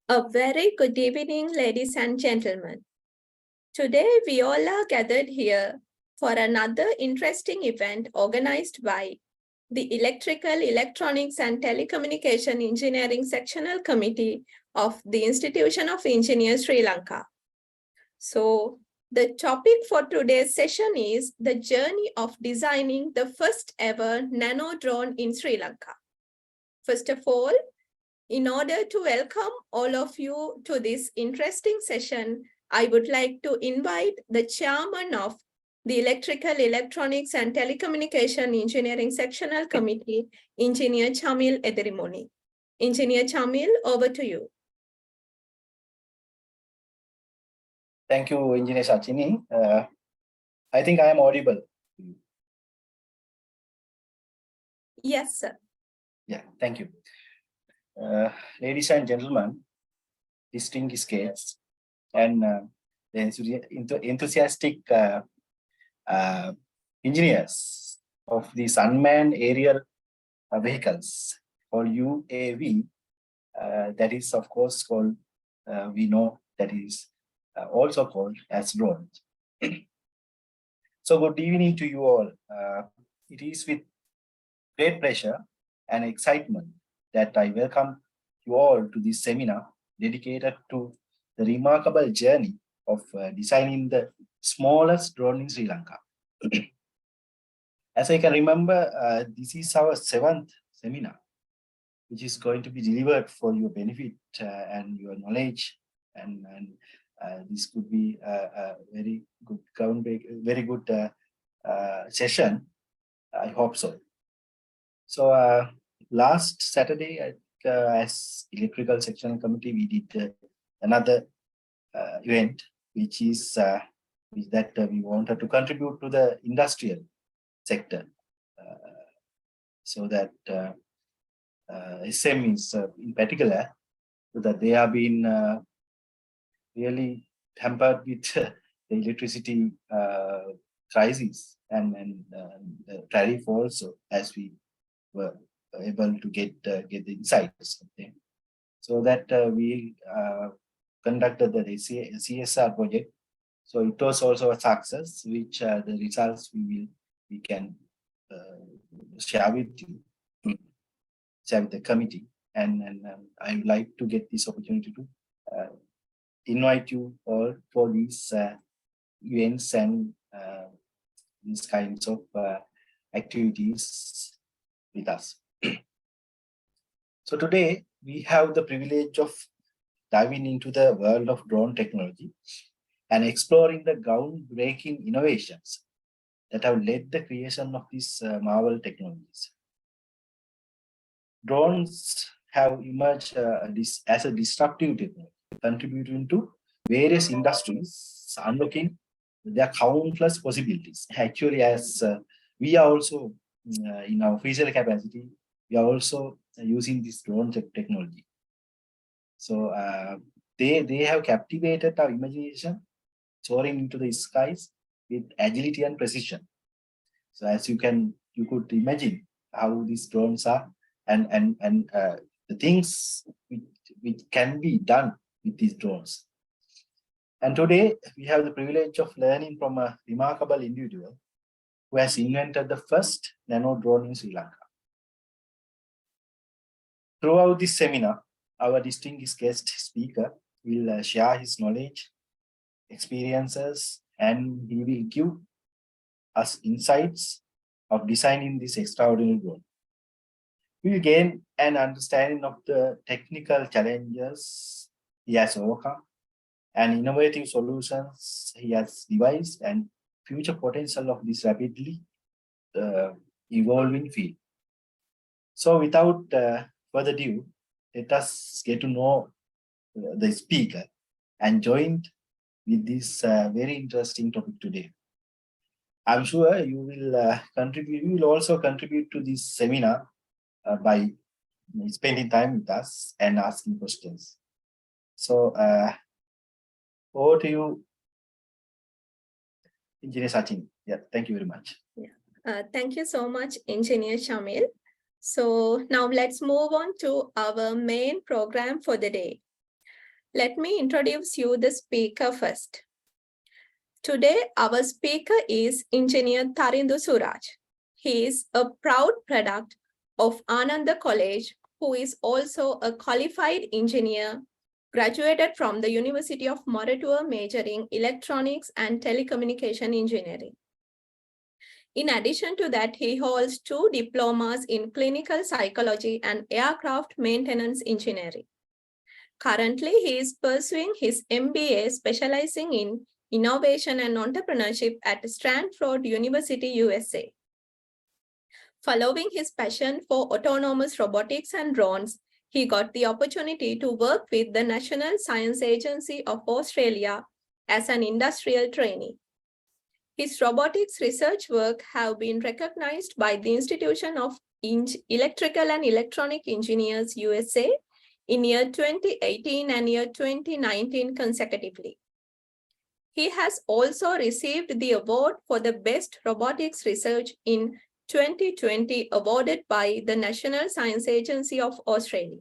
A very good evening, ladies and gentlemen. Today, we all are gathered here for another interesting event organized by the Electrical, Electronics and Telecommunication Engineering Sectional Committee of the Institution of Engineers, Sri Lanka. So, the topic for today's session is the journey of designing the first ever nano drone in Sri Lanka. First of all, in order to welcome all of you to this interesting session, I would like to invite the chairman of the Electrical, Electronics and Telecommunication Engineering Sectional Committee, Engineer Chamil Ederimoni. Engineer Chamil, over to you. Thank you, Engineer Sachini. I think I am audible. Yes, sir. Yeah, thank you. Ladies and gentlemen, distinguished guests, and the enthusiastic engineers of these unmanned aerial vehicles, or UAV, that is, of course, called, we know that is also called as drones. So good evening to you all. It is with great pleasure and excitement that I welcome you all to this seminar dedicated to the remarkable journey of designing the smallest drone in Sri Lanka. As I can remember, this is our 7th seminar, which is going to be delivered for your benefit and your knowledge, and this could be a very good session. I hope so. So last Saturday, as Electrical Sectional Committee, we did another event, which is that we wanted to contribute to the industrial sector, so that SMEs in particular, so that they have been really hampered with the electricity crisis and the tariff also, as we were able to get the insights. Okay. So that we conducted the CSR project. So it was also a success, which the results we can share with you, share with the committee, and I would like to get this opportunity to invite you all for these events and these kinds of activities with us. So today we have the privilege of diving into the world of drone technology and exploring the groundbreaking innovations that have led the creation of these marvel technologies. Drones have emerged as a disruptive technology, contributing to various industries, unlocking their countless possibilities. Actually, as we are also in our official capacity, we are also using this drone technology. So they have captivated our imagination, soaring into the skies with agility and precision. So as you could imagine how these drones are, and the things which can be done with these drones. And today we have the privilege of learning from a remarkable individual who has invented the first nano drone in Sri Lanka. Throughout this seminar, our distinguished guest speaker will share his knowledge, experiences, and he will give us insights of designing this extraordinary drone. We will gain an understanding of the technical challenges he has overcome and innovative solutions he has devised and future potential of this rapidly evolving field. So without further ado, let us get to know the speaker and joined with this very interesting topic today. I'm sure you will contribute. You will also contribute to this seminar by spending time with us and asking questions. So over to you, Engineer Sachin. Yeah, thank you very much. Yeah. Thank you so much, Engineer Shamil. So now let's move on to our main program for the day. Let me introduce you the speaker first. Today, our speaker is Engineer Tarindu Suraj. He is a proud product of Ananda College, who is also a qualified engineer, graduated from the University of Moratuwa majoring electronics and telecommunication engineering. In addition to that, he holds 2 diplomas in clinical psychology and aircraft maintenance engineering. Currently, he is pursuing his MBA specializing in innovation and entrepreneurship at Stanford University, USA. Following his passion for autonomous robotics and drones, he got the opportunity to work with the National Science Agency of Australia as an industrial trainee. His robotics research work have been recognized by the Institution of Electrical and Electronic Engineers, USA, in year 2018 and year 2019 consecutively. He has also received the award for the best robotics research in 2020, awarded by the National Science Agency of Australia.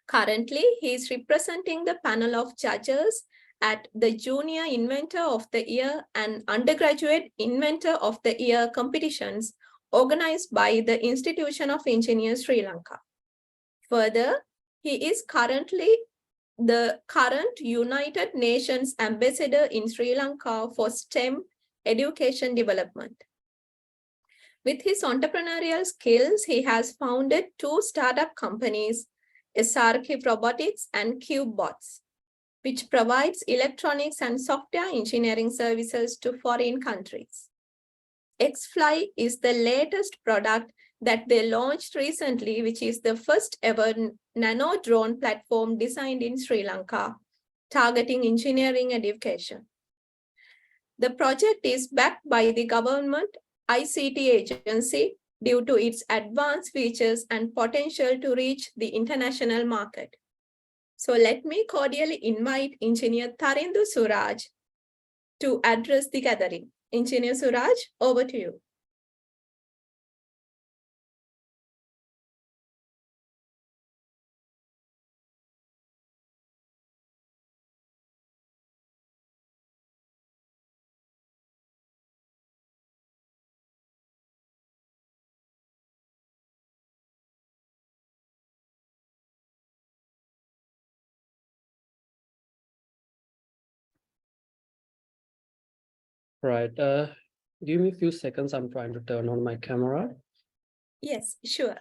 Currently, he is representing the panel of judges at the Junior Inventor of the Year and Undergraduate Inventor of the Year competitions organized by the Institution of Engineers, Sri Lanka. Further, he is currently the current United Nations Ambassador in Sri Lanka for STEM education development. With his entrepreneurial skills, he has founded 2 startup companies, SRK Robotics and CubeBots, which provides electronics and software engineering services to foreign countries. XFly is the latest product that they launched recently, which is the first ever nano drone platform designed in Sri Lanka, targeting engineering education. The project is backed by the government ICT agency due to its advanced features and potential to reach the international market. So let me cordially invite Engineer Tarindu Suraj to address the gathering. Engineer Suraj, over to you. Right. Give me a few seconds. I'm trying to turn on my camera. Yes, sure.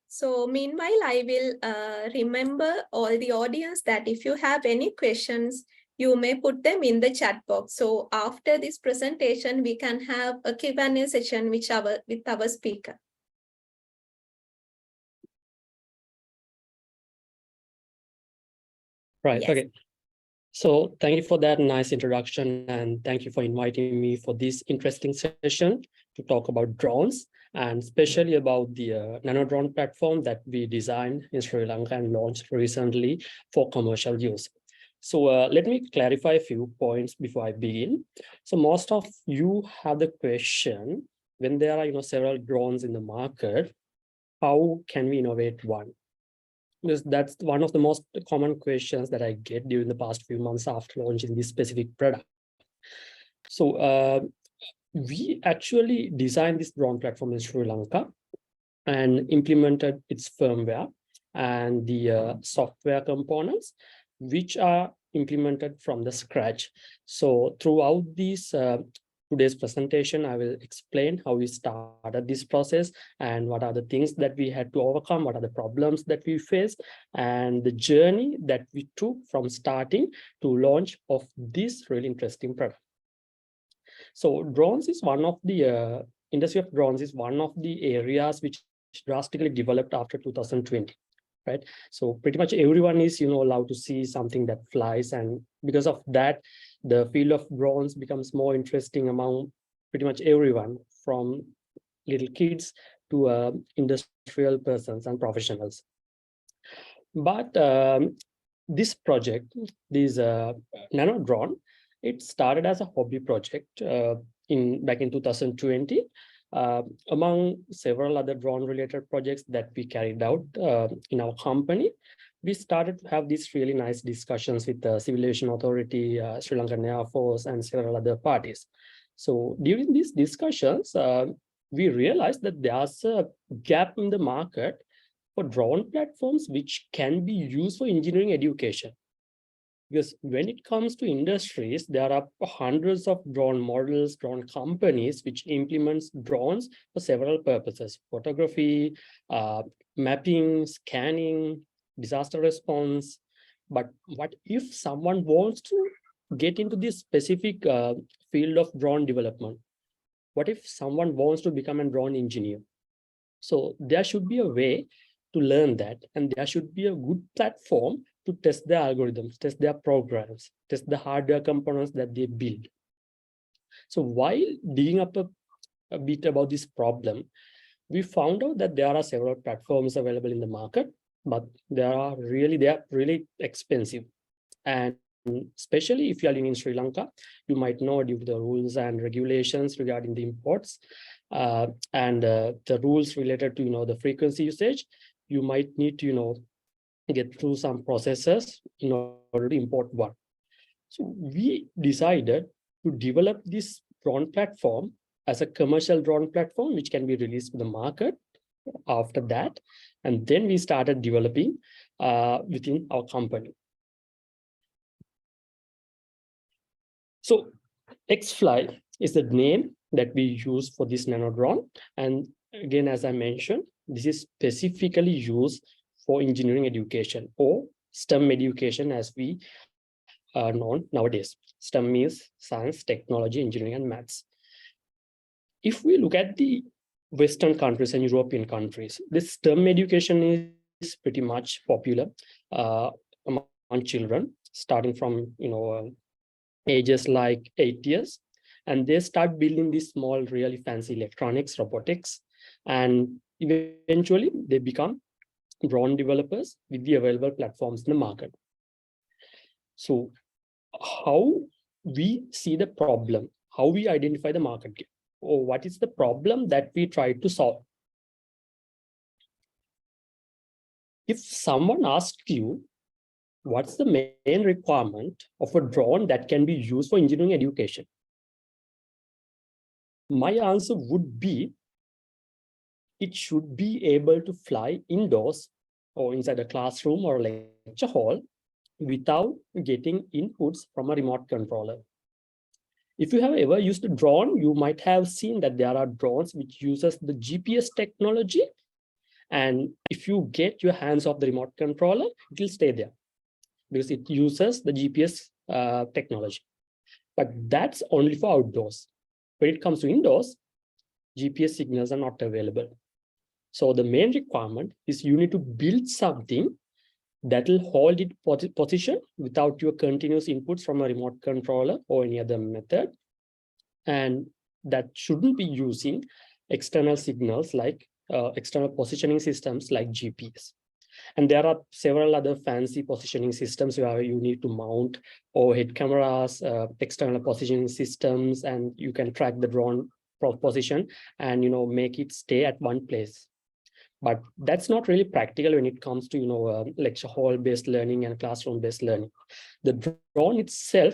So meanwhile, I will remember all the audience that if you have any questions, you may put them in the chat box. So after this presentation, we can have a Q&A session with our speaker. Right. Yes. Okay. So thank you for that nice introduction, and thank you for inviting me for this interesting session to talk about drones, and especially about the nano drone platform that we designed in Sri Lanka and launched recently for commercial use. So let me clarify a few points before I begin. So most of you have the question, when there are several drones in the market, how can we innovate one? Because that's one of the most common questions that I get during the past few months after launching this specific product. So we actually designed this drone platform in Sri Lanka and implemented its firmware and the software components, which are implemented from the scratch. So throughout this today's presentation, I will explain how we started this process and what are the things that we had to overcome, what are the problems that we faced, and the journey that we took from starting to launch of this really interesting product. So drones is one of the industry of drones is one of the areas which drastically developed after 2020. Right. So pretty much everyone is, allowed to see something that flies. And because of that, the field of drones becomes more interesting among pretty much everyone, from little kids to industrial persons and professionals. But this project, this nano drone, it started as a hobby project back in 2020. Among several other drone-related projects that we carried out in our company, we started to have these really nice discussions with the Civil Aviation Authority, Sri Lankan Air Force, and several other parties. So during these discussions, we realized that there's a gap in the market for drone platforms which can be used for engineering education. Because when it comes to industries, there are hundreds of drone models, drone companies, which implements drones for several purposes: photography, mapping, scanning, disaster response. But what if someone wants to get into this specific field of drone development? What if someone wants to become a drone engineer? So there should be a way to learn that, and there should be a good platform to test their algorithms, test their programs, test the hardware components that they build. So while digging up a bit about this problem, we found out that there are several platforms available in the market, but they are really expensive. And especially if you are living in Sri Lanka, you might know, due to the rules and regulations regarding the imports and the rules related to the frequency usage, you might need to get through some processes in order to import one. So we decided to develop this drone platform as a commercial drone platform, which can be released to the market after that. And then we started developing within our company. So XFly is the name that we use for this nano drone. And again, as I mentioned, this is specifically used for engineering education, or STEM education as we are known nowadays. STEM means science, technology, engineering, and maths. If we look at the Western countries and European countries, this STEM education is pretty much popular among children, starting from ages like 8 years, and they start building these small, really fancy electronics, robotics, and eventually they become drone developers with the available platforms in the market. So how we see the problem, how we identify the market gap, or what is the problem that we try to solve? If someone asks you, what's the main requirement of a drone that can be used for engineering education? My answer would be, it should be able to fly indoors or inside a classroom or lecture hall without getting inputs from a remote controller. If you have ever used a drone, you might have seen that there are drones which uses the GPS technology. And if you get your hands off the remote controller, it will stay there because it uses the GPS technology. But that's only for outdoors. When it comes to indoors, GPS signals are not available. So the main requirement is you need to build something that will hold its position without your continuous inputs from a remote controller or any other method. And that shouldn't be using external signals like external positioning systems like GPS. And there are several other fancy positioning systems where you need to mount overhead cameras, external positioning systems, and you can track the drone position and make it stay at one place. But that's not really practical when it comes to lecture hall-based learning and classroom-based learning. The drone itself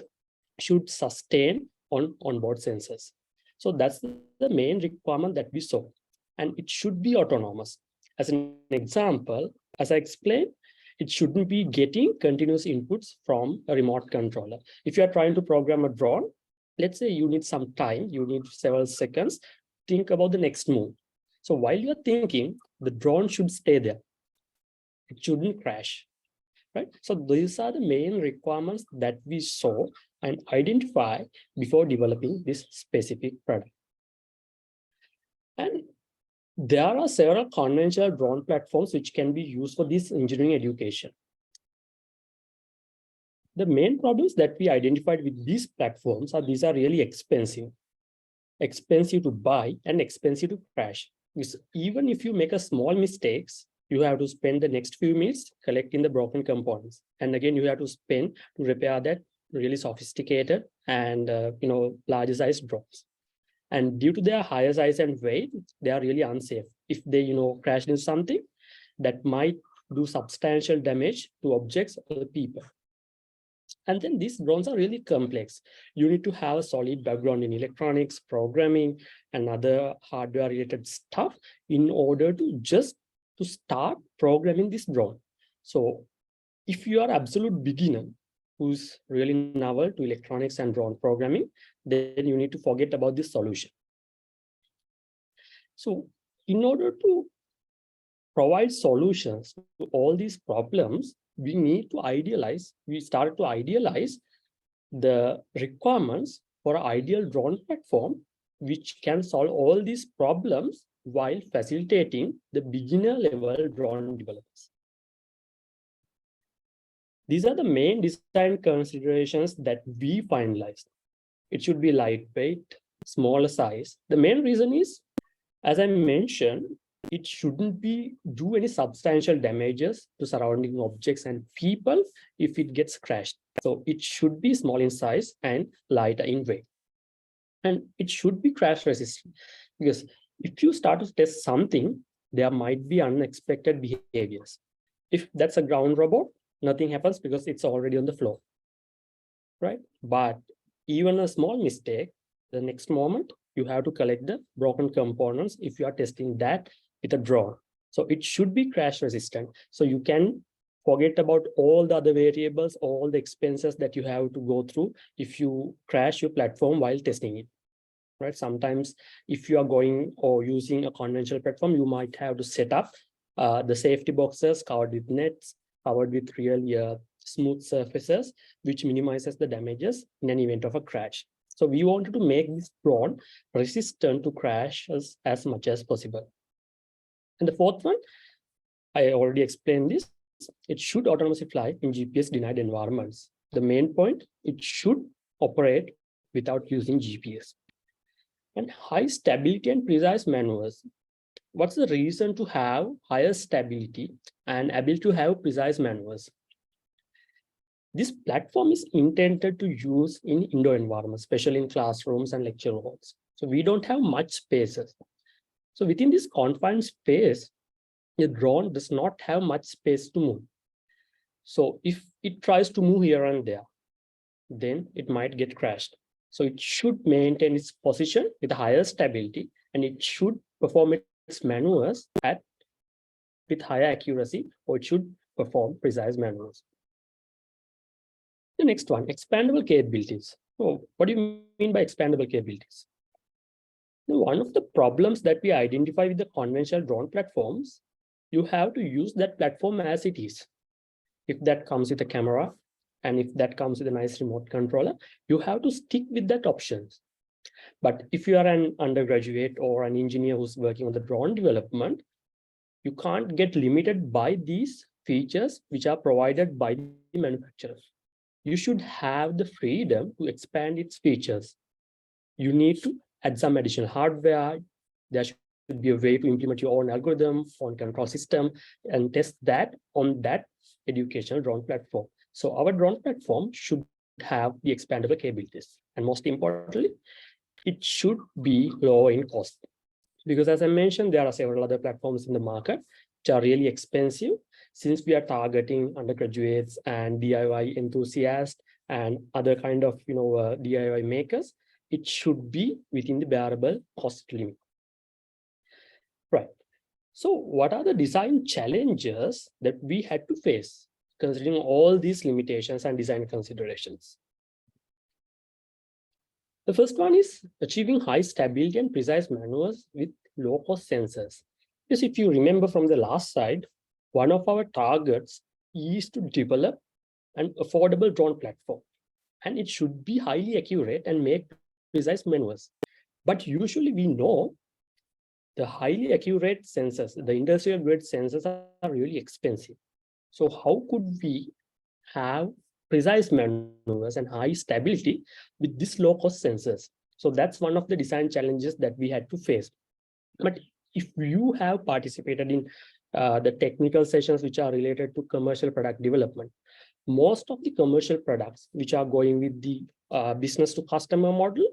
should sustain on onboard sensors. So that's the main requirement that we saw. And it should be autonomous. As an example, as I explained, it shouldn't be getting continuous inputs from a remote controller. If you are trying to program a drone, let's say you need some time, you need several seconds, think about the next move. So while you're thinking, the drone should stay there. It shouldn't crash, right? So these are the main requirements that we saw and identify before developing this specific product. And there are several conventional drone platforms which can be used for this engineering education. The main problems that we identified with these platforms are these are really expensive to buy and expensive to crash. Because even if you make a small mistakes, you have to spend the next few minutes collecting the broken components. And again, you have to spend to repair that really sophisticated and larger size drones. And due to their higher size and weight, they are really unsafe. If they, crash into something, that might do substantial damage to objects or people. And then these drones are really complex. You need to have a solid background in electronics, programming, and other hardware related stuff in order to start programming this drone. So if you are absolute beginner who's really novel to electronics and drone programming, then you need to forget about this solution. So in order to provide solutions to all these problems, we started to idealize the requirements for an ideal drone platform, which can solve all these problems while facilitating the beginner level drone developers. These are the main design considerations that we finalized. It should be lightweight, smaller size. The main reason is, as I mentioned, it shouldn't do any substantial damages to surrounding objects and people if it gets crashed. So it should be small in size and lighter in weight. And it should be crash resistant, because if you start to test something, there might be unexpected behaviors. If that's a ground robot, nothing happens because it's already on the floor, right? But even a small mistake, the next moment, you have to collect the broken components if you are testing that with a drone. So it should be crash resistant. So you can forget about all the other variables, all the expenses that you have to go through if you crash your platform while testing it, right? Sometimes if you are going or using a conventional platform, you might have to set up the safety boxes covered with nets, covered with really smooth surfaces, which minimizes the damages in an event of a crash. So we wanted to make this drone resistant to crashes as much as possible. And the fourth one, I already explained this, it should autonomously fly in GPS-denied environments. The main point, it should operate without using GPS. And high stability and precise maneuvers. What's the reason to have higher stability and ability to have precise maneuvers? This platform is intended to use in indoor environments, especially in classrooms and lecture halls. So we don't have much spaces. So within this confined space, the drone does not have much space to move. So if it tries to move here and there, then it might get crashed. So it should maintain its position with higher stability, and it should perform its maneuvers with higher accuracy, or it should perform precise maneuvers. The next one, expandable capabilities. So what do you mean by expandable capabilities? One of the problems that we identify with the conventional drone platforms, you have to use that platform as it is. If that comes with a camera, and if that comes with a nice remote controller, you have to stick with that options. But if you are an undergraduate or an engineer who's working on the drone development, you can't get limited by these features which are provided by the manufacturers. You should have the freedom to expand its features. You need to add some additional hardware. There should be a way to implement your own algorithm, own control system, and test that on that educational drone platform. So our drone platform should have the expandable capabilities. And most importantly, it should be low in cost. Because as I mentioned, there are several other platforms in the market which are really expensive. Since we are targeting undergraduates and DIY enthusiasts and other kind of DIY makers, it should be within the bearable cost limit. Right. So what are the design challenges that we had to face considering all these limitations and design considerations? The first one is achieving high stability and precise maneuvers with low-cost sensors. Because if you remember from the last slide, one of our targets is to develop an affordable drone platform, and it should be highly accurate and make precise maneuvers. But usually we know the highly accurate sensors, the industrial grade sensors are really expensive. So how could we have precise maneuvers and high stability with these low-cost sensors? So that's one of the design challenges that we had to face. But if you have participated in the technical sessions which are related to commercial product development, most of the commercial products which are going with the business to customer model,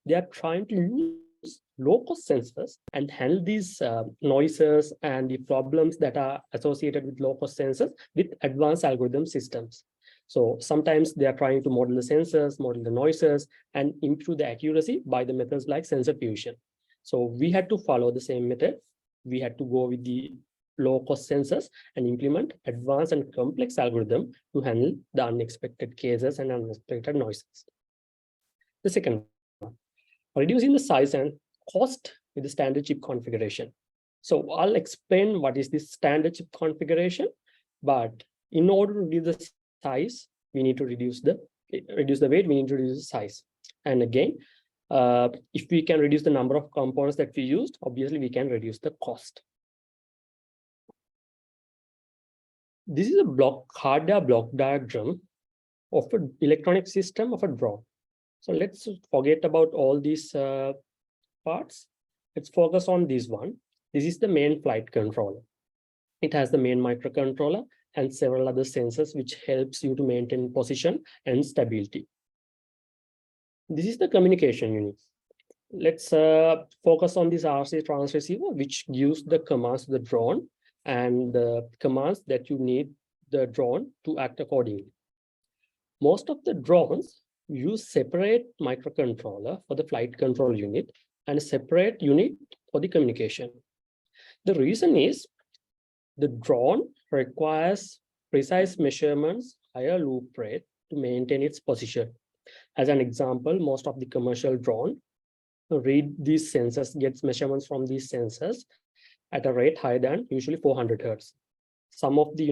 they are trying to use low-cost sensors and handle these noises and the problems that are associated with low-cost sensors with advanced algorithm systems. So sometimes they are trying to model the sensors, model the noises, and improve the accuracy by the methods like sensor fusion. So we had to follow the same method. We had to go with the low-cost sensors and implement advanced and complex algorithm to handle the unexpected cases and unexpected noises. The second one, reducing the size and cost with the standard chip configuration. So I'll explain what is this standard chip configuration, but in order to reduce the size, we need to reduce the weight, we need to reduce the size. And again, if we can reduce the number of components that we used, obviously we can reduce the cost. This is a hardware block diagram of an electronic system of a drone. So let's forget about all these parts. Let's focus on this one. This is the main flight controller. It has the main microcontroller and several other sensors which helps you to maintain position and stability. This is the communication unit. Let's focus on this RC transceiver, which gives the commands to the drone and the commands that you need the drone to act accordingly. Most of the drones use separate microcontroller for the flight control unit and a separate unit for the communication. The reason is the drone requires precise measurements, higher loop rate to maintain its position. As an example, most of the commercial drone read these sensors, gets measurements from these sensors at a rate higher than usually 400 hertz. Some of the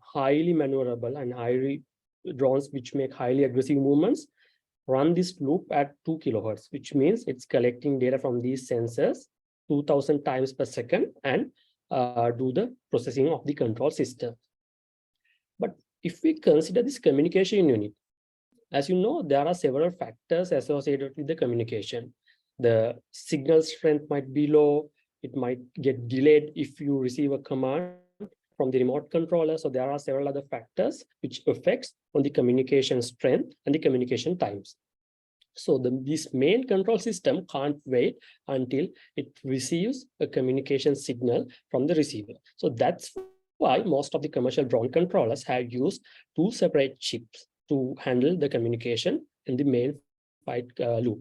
highly maneuverable and highly drones which make highly aggressive movements run this loop at 2 kilohertz, which means it's collecting data from these sensors 2000 times per second and do the processing of the control system. But if we consider this communication unit, as you know, there are several factors associated with the communication. The signal strength might be low, it might get delayed if you receive a command from the remote controller. So there are several other factors which affects on the communication strength and the communication times. So this main control system can't wait until it receives a communication signal from the receiver. So that's why most of the commercial drone controllers have used two separate chips to handle the communication in the main flight loop.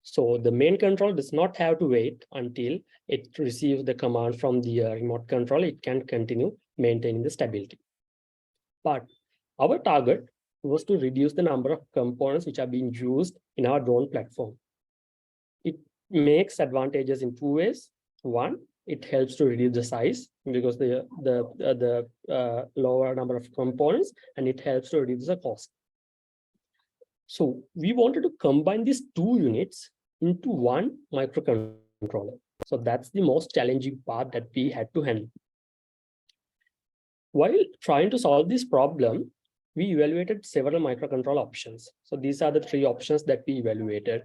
So the main control does not have to wait until it receives the command from the remote control. It can continue maintaining the stability. But our target was to reduce the number of components which are being used in our drone platform. It makes advantages in two ways. One, it helps to reduce the size because the lower number of components, and it helps to reduce the cost. So we wanted to combine these two units into one microcontroller. So that's the most challenging part that we had to handle. While trying to solve this problem, we evaluated several microcontroller options. So these are the three options that we evaluated.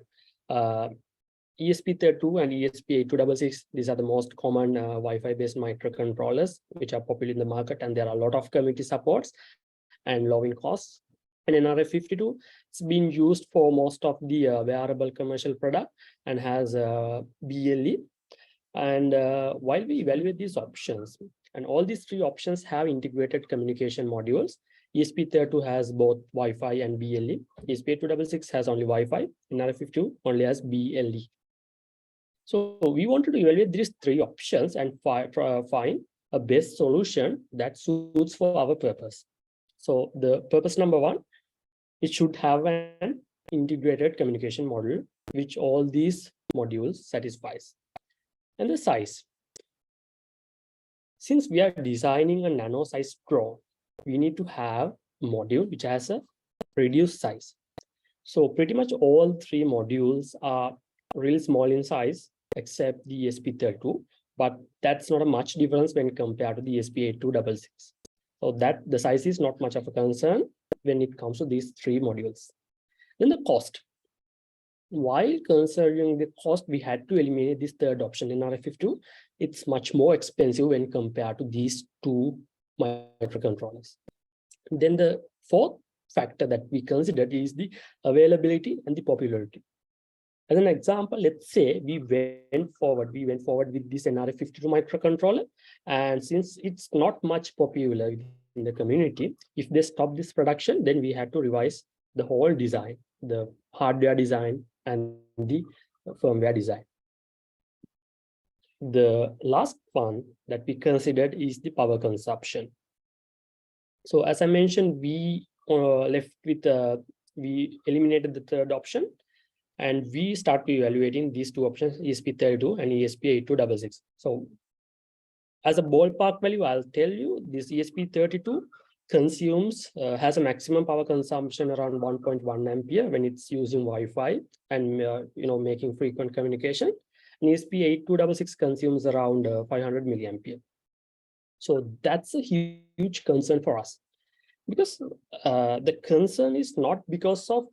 ESP32 and ESP8266, these are the most common Wi-Fi based microcontrollers which are popular in the market, and there are a lot of community supports and low in costs. And NRF52, it's been used for most of the wearable commercial product and has BLE. And while we evaluate these options, and all these three options have integrated communication modules, ESP32 has both Wi-Fi and BLE. ESP8266 has only Wi-Fi. NRF52 only has BLE. So we wanted to evaluate these three options and find a best solution that suits for our purpose. So the purpose number one, it should have an integrated communication module, which all these modules satisfies. And the size. Since we are designing a nano size drone, we need to have a module which has a reduced size. So pretty much all three modules are really small in size, except the ESP32, but that's not a much difference when compared to the ESP8266. So that the size is not much of a concern when it comes to these three modules. Then the cost. While considering the cost, we had to eliminate this third option in NRF52. It's much more expensive when compared to these two microcontrollers. Then the fourth factor that we considered is the availability and the popularity. As an example, let's say we went forward with this NRF52 microcontroller, and since it's not much popular in the community, if they stop this production, then we had to revise the whole design, the hardware design and the firmware design. The last one that we considered is the power consumption. So as I mentioned, we we eliminated the third option, and we start evaluating these two options, ESP32 and ESP8266. So as a ballpark value, I'll tell you this ESP32 consumes, has a maximum power consumption around 1.1 ampere when it's using Wi-Fi and making frequent communication. And ESP8266 consumes around 500 milliampere. So that's a huge concern for us, because the concern is not because of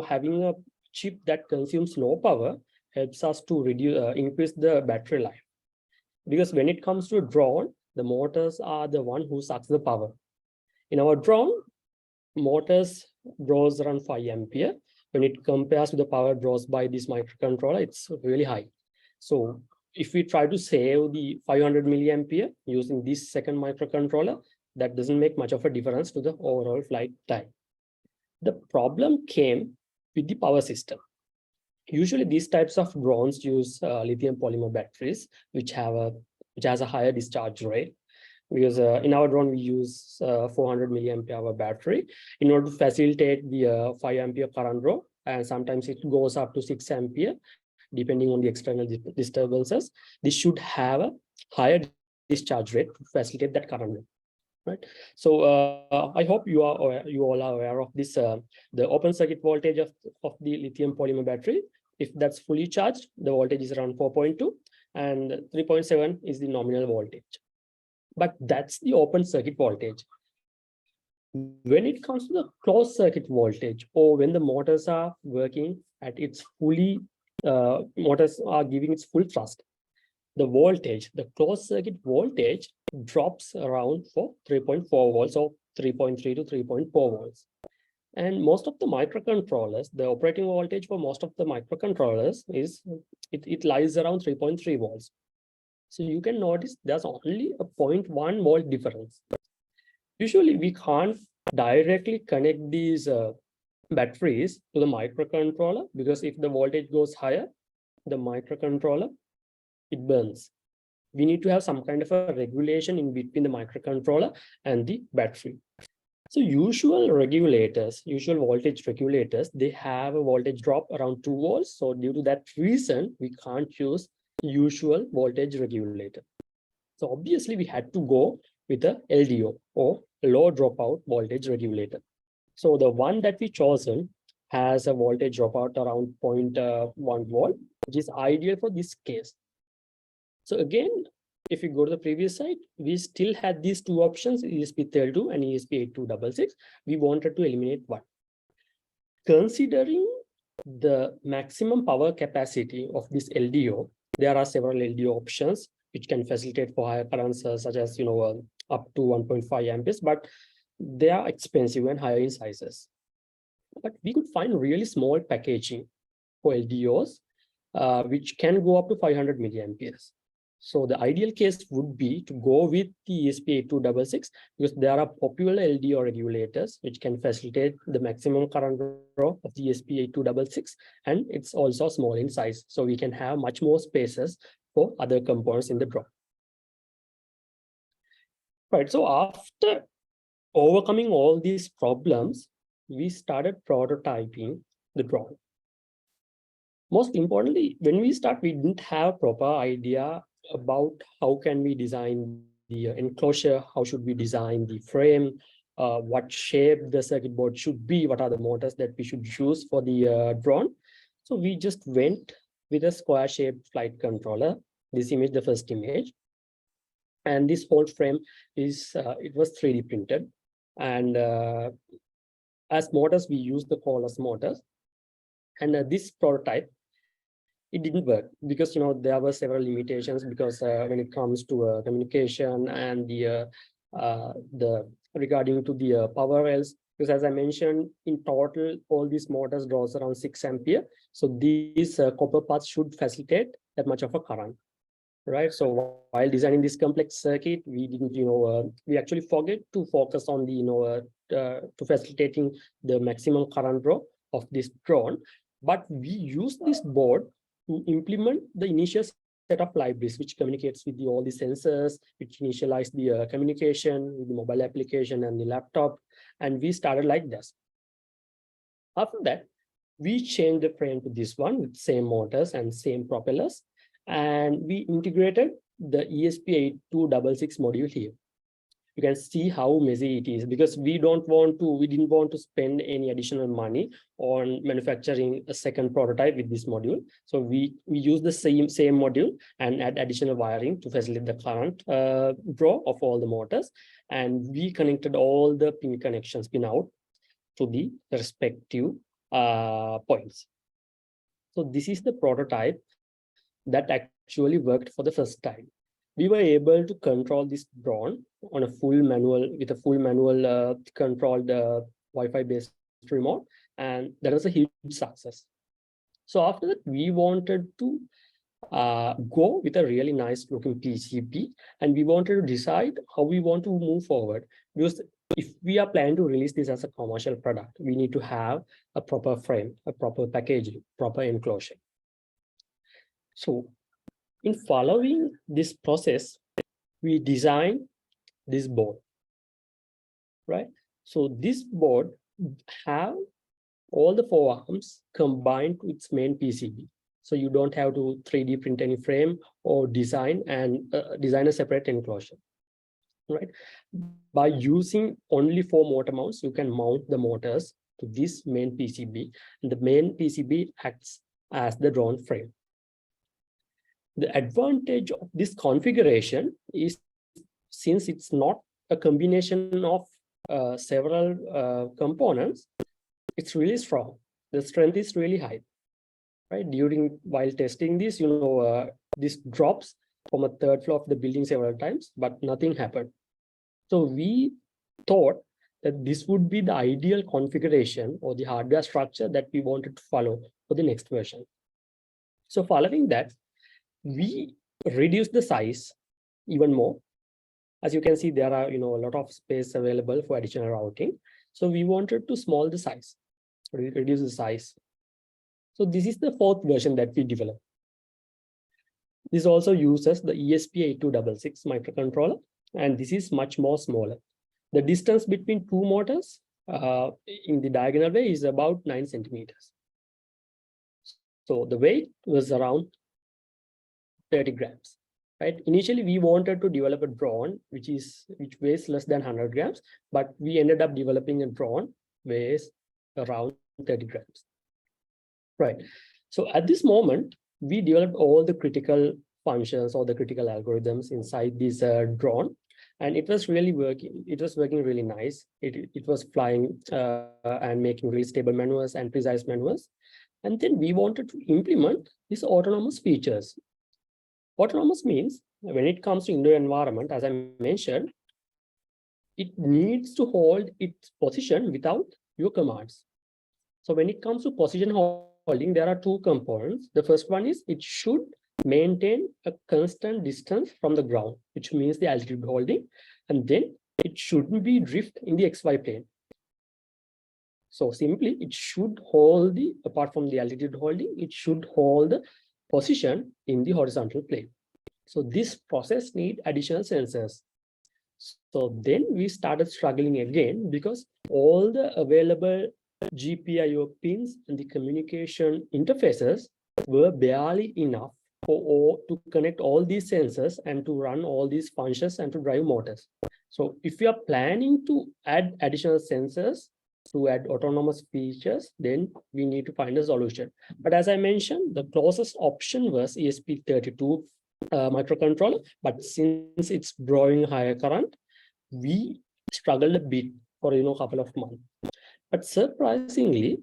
having a chip that consumes low power helps us to increase the battery life. Because when it comes to a drone, the motors are the one who sucks the power. In our drone, motors draws around 5 ampere. When it compares to the power draws by this microcontroller, it's really high. So if we try to save the 500 milliampere using this second microcontroller, that doesn't make much of a difference to the overall flight time. The problem came with the power system. Usually these types of drones use lithium polymer batteries, which has a higher discharge rate. Because in our drone, we use 400 milliampere hour battery in order to facilitate the 5 ampere current draw. And sometimes it goes up to 6 ampere, depending on the external disturbances. This should have a higher discharge rate to facilitate that current draw. Right. So I hope you all are aware of this, the open circuit voltage of the lithium polymer battery. If that's fully charged, the voltage is around 4.2 and 3.7 is the nominal voltage. But that's the open circuit voltage. When it comes to the closed circuit voltage, or when the motors are working at its fully, motors are giving its full thrust, the voltage, the closed circuit voltage drops around for 3.4 volts or 3.3 to 3.4 volts. And most of the microcontrollers, the operating voltage for most of the microcontrollers is, it lies around 3.3 volts. So you can notice there's only a 0.1 volt difference. Usually we can't directly connect these batteries to the microcontroller, because if the voltage goes higher, the microcontroller, it burns. We need to have some kind of a regulation in between the microcontroller and the battery. So usual voltage regulators, they have a voltage drop around 2 volts. So due to that reason, we can't use usual voltage regulator. So obviously we had to go with a LDO, or low dropout voltage regulator. So the one that we chosen has a voltage dropout around 0.1 volt, which is ideal for this case. So again, if you go to the previous slide, we still had these two options, ESP32 and ESP8266. We wanted to eliminate one. Considering the maximum power capacity of this LDO, there are several LDO options which can facilitate for higher currents, such as up to 1.5 amperes, but they are expensive and higher in sizes. But we could find really small packaging for LDOs, which can go up to 500 milliamperes. So the ideal case would be to go with the ESP8266, because there are popular LDO regulators which can facilitate the maximum current draw of the ESP8266, and it's also small in size. So we can have much more spaces for other components in the drone. Right, so after overcoming all these problems, we started prototyping the drone. Most importantly, when we start, we didn't have a proper idea about how can we design the enclosure, how should we design the frame, what shape the circuit board should be, what are the motors that we should use for the drone. So we just went with a square-shaped flight controller. This image, the first image. And this whole frame is, it was 3D printed. And as motors, we used the Colossus motors. And this prototype, it didn't work because there were several limitations, because when it comes to communication and the regarding to the power rails, because as I mentioned, in total, all these motors draws around 6 ampere. So these copper paths should facilitate that much of a current, right? So while designing this complex circuit, we didn't, we actually forget to focus on the, to facilitating the maximum current draw of this drone. But we use this board to implement the initial set of libraries, which communicates with all the sensors, which initialize the communication with the mobile application and the laptop. And we started like this. After that, we changed the frame to this one with same motors and same propellers. And we integrated the ESP8266 module here. You can see how messy it is, because we didn't want to spend any additional money on manufacturing a second prototype with this module. So we use the same module and add additional wiring to facilitate the current draw of all the motors. And we connected all the pin connections pin out to the respective points. So this is the prototype that actually worked for the first time. We were able to control this drone on a full manual, with a full manual controlled Wi-Fi based remote, and that was a huge success. So after that, we wanted to go with a really nice looking PCB, and we wanted to decide how we want to move forward. Because if we are planning to release this as a commercial product, we need to have a proper frame, a proper packaging, proper enclosure. So in following this process, we designed this board, right? So this board have all the 4 arms combined to its main PCB. So you don't have to 3D print any frame or design a separate enclosure, right? By using only 4 motor mounts, you can mount the motors to this main PCB, and the main PCB acts as the drone frame. The advantage of this configuration is, since it's not a combination of several components, it's really strong. The strength is really high, right? While testing this, this drops from a 3rd floor of the building several times, but nothing happened. So we thought that this would be the ideal configuration or the hardware structure that we wanted to follow for the next version. So following that, we reduced the size even more. As you can see, there are a lot of space available for additional routing. So we wanted to small the size, reduce the size. So this is the 4th version that we developed. This also uses the ESP8266 microcontroller, and this is much more smaller. The distance between 2 motors in the diagonal way is about 9 centimeters. So the weight was around 30 grams, right? Initially, we wanted to develop a drone which weighs less than 100 grams, but we ended up developing a drone weighs around 30 grams, right? So at this moment, we developed all the critical functions or the critical algorithms inside this drone, and it was really working. It was working really nice. It was flying and making really stable maneuvers and precise maneuvers. And then we wanted to implement these autonomous features. Autonomous means when it comes to indoor environment, as I mentioned, it needs to hold its position without your commands. So when it comes to position holding, there are 2 components. The first one is it should maintain a constant distance from the ground, which means the altitude holding, and then it shouldn't be drift in the XY plane. So simply, it should hold apart from the altitude holding, it should hold the position in the horizontal plane. So this process needs additional sensors. So then we started struggling again, because all the available GPIO pins and the communication interfaces were barely enough to connect all these sensors and to run all these functions and to drive motors. So if you are planning to add additional sensors to add autonomous features, then we need to find a solution. But as I mentioned, the closest option was ESP32 microcontroller. But since it's drawing higher current, we struggled a bit for a couple of months. But surprisingly,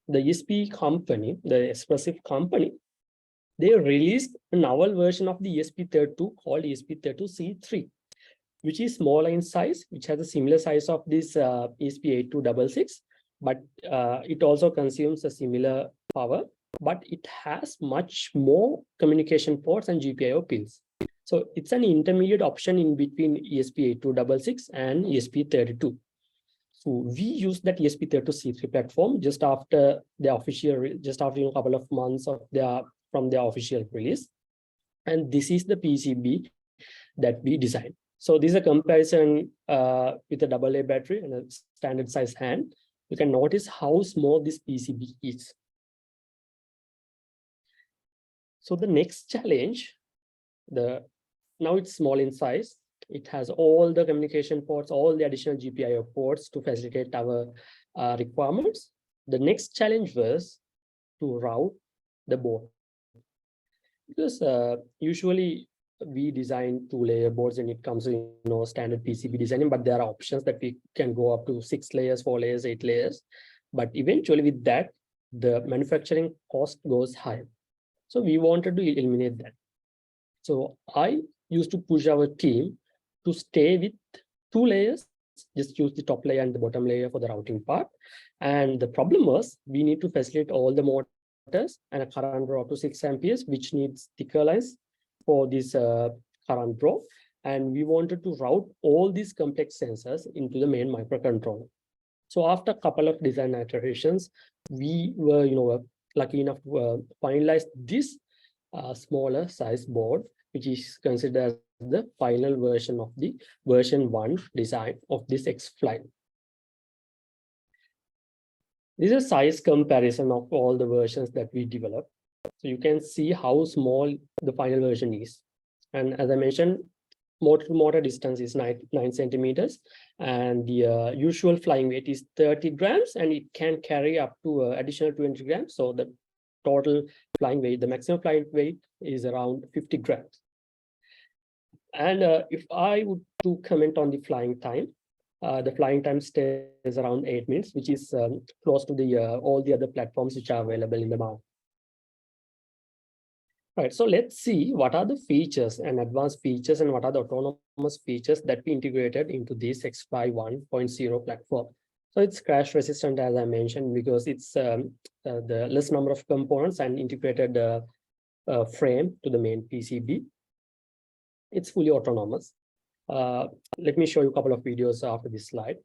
the ESP company, the expressive company, they released a novel version of the ESP32 called ESP32C3. which is smaller in size, which has a similar size of this ESP8266, but it also consumes a similar power, but it has much more communication ports and GPIO pins. So it's an intermediate option in between ESP8266 and ESP32. So we use that ESP32C3 platform just after the official, just after a couple of months of from their official release. And this is the PCB that we designed. So this is a comparison with a AA battery and a standard size hand. You can notice how small this PCB is. So the next challenge, now it's small in size. It has all the communication ports, all the additional GPIO ports to facilitate our requirements. The next challenge was to route the board. Because usually we design 2-layer boards and it comes to standard PCB designing, but there are options that we can go up to 6 layers, 4 layers, 8 layers. But eventually with that, the manufacturing cost goes high. So we wanted to eliminate that. So I used to push our team to stay with 2 layers, just use the top layer and the bottom layer for the routing part. And the problem was we need to facilitate all the motors and a current draw up to 6 amperes, which needs thicker lines for this current draw. And we wanted to route all these complex sensors into the main microcontroller. So after a couple of design iterations, we were lucky enough to finalize this smaller size board, which is considered as the final version of the version 1 design of this X-Flight. This is a size comparison of all the versions that we developed. So you can see how small the final version is. And as I mentioned, motor-to-motor distance is 9 centimeters, and the usual flying weight is 30 grams, and it can carry up to additional 20 grams. So the total flying weight, the maximum flying weight is around 50 grams. And if I would to comment on the flying time stays around 8 minutes, which is close to the all the other platforms which are available in the market. Right, so let's see what are the features and advanced features and what are the autonomous features that we integrated into this X-Fly 1.0 platform. So it's crash resistant, as I mentioned, because it's the less number of components and integrated frame to the main PCB. It's fully autonomous. Let me show you a couple of videos after this slide.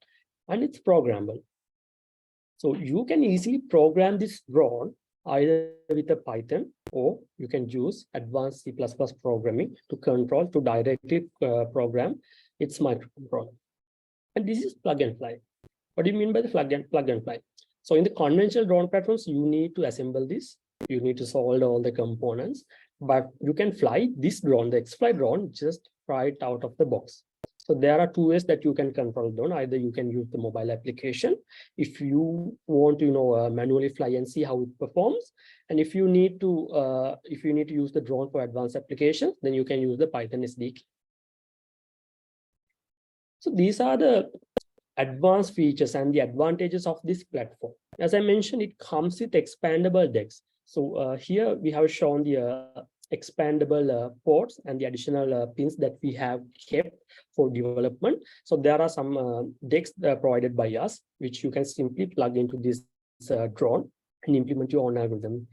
And it's programmable. So you can easily program this drone either with a Python, or you can use advanced C++ programming to directly program its microcontroller. And this is plug and fly. What do you mean by the plug and fly? So in the conventional drone platforms, you need to assemble this. You need to solder all the components, but you can fly this drone, the X-Fly drone, just right out of the box. So there are 2 ways that you can control drone. Either you can use the mobile application if you want to manually fly and see how it performs, and if you need to use the drone for advanced applications, then you can use the Python SDK. So these are the advanced features and the advantages of this platform. As I mentioned, it comes with expandable decks. So here we have shown the expandable ports and the additional pins that we have kept for development. So there are some decks provided by us, which you can simply plug into this drone and implement your own algorithm.